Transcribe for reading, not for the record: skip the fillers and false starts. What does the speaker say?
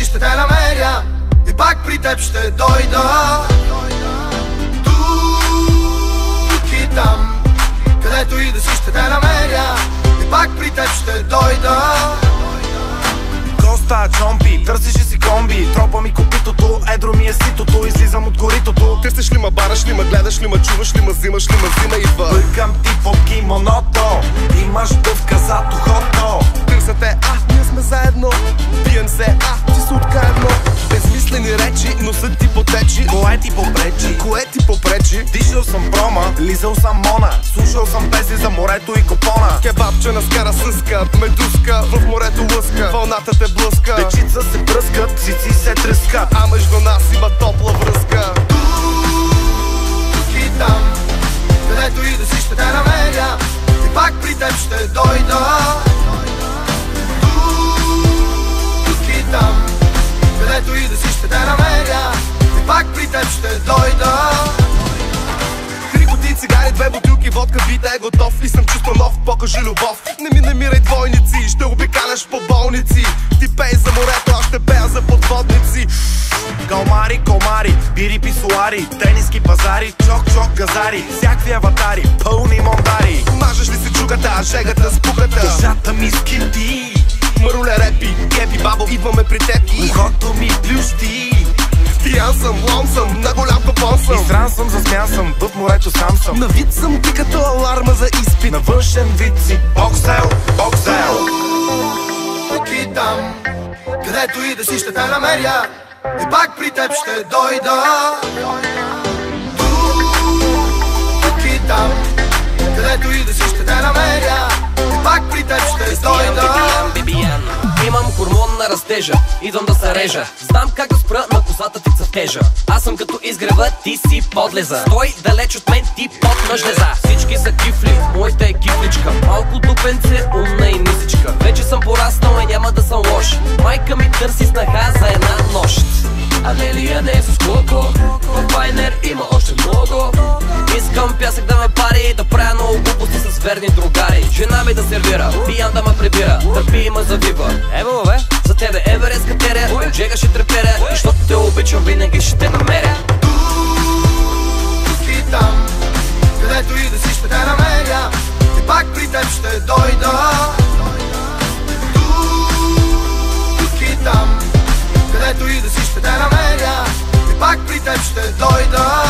ще те намеря и пак при теб ще дойда. Тук и там, където и да си ще те намеря и пак при теб ще дойда. Коста, чомпи, търсиш ли си комби? Тропа ми копитото, едро ми е ситото. Излизам от коритото. Търсиш ли ма, бараш ли ма, гледаш ли ма, чуваш ли ма, взимаш ли ма, взима идва. Бъркам ти по кимоното, имаш дъвка зад ухото. Търся те, ние сме заедно. Пием се, ти си откаедно. Безмислени речи, носът ти потечи. Кое ти попречи? Кое ти попречи? Дишал съм прома, лизал съм мона. Слушал съм песни за морето и копона. Кебабче на скара съска, медуска в морето лъска, вълната те блъска. Дечица се пръскат, цици се тръскат, а между нас има топла връзка. Тук и там, където и да си ще те намеря и пак при теб ще дойда. Тук и там, където и да си ще те намеря и пак при теб ще дойда. 3 кутии цигари, 2 бутилки водка, бита е готов и съм чисто нов, покажи любов. Не ми намирай двойници, ще обикаляш по болници. Ти пей за морето, аз ще пея за подводници. Калмари, комари, бири, писуари, тениски, пазари, чок-чок, газари, всякакви аватари, пълни мондари. Мажеш ли си чугата, жегата с пуката? Душата ми скинти, Маруле репи, кепи, бабо, идваме при теб и ухото ми плющи. Пиян съм, лом съм, на голям папон съм. Изстран съм, засмян съм, в морето сам съм. На вид съм ти като аларма за изпит. На външен вид си боксел, боксел. Тук и там, където и да си ще те намеря и пак при теб ще дойда. Тук и там, където и да си ще те намеря и пак при теб ще дойда. Имам хормон на растежа, идвам да се режа. Знам как да спра на косата ти цъфтежа. Аз съм като изгрева, ти си подлеза. Стой далеч от мен, ти под на жлеза. Всички са кифли, моята е кифличка. Малко дупенце, умна и мисичка. Вече съм пораснал и няма да съм лош. Майка ми търси снаха за една нощ. Анелия не е с коко, в Пайнер има още много. Искам пясък да ме пари, да правя много глупости с верни другари. Жена ми да сервира, пиян да ме прибира, търпи и ме завива. Ево бе, за тебе Еверест катеря, от джега ще треперя, и защото те обичам винаги ще те намеря. Тук и там, където и да си ще те намеря и пак при теб ще дойда. Тук и там, където и да си ще те намеря и пак при теб ще дойда.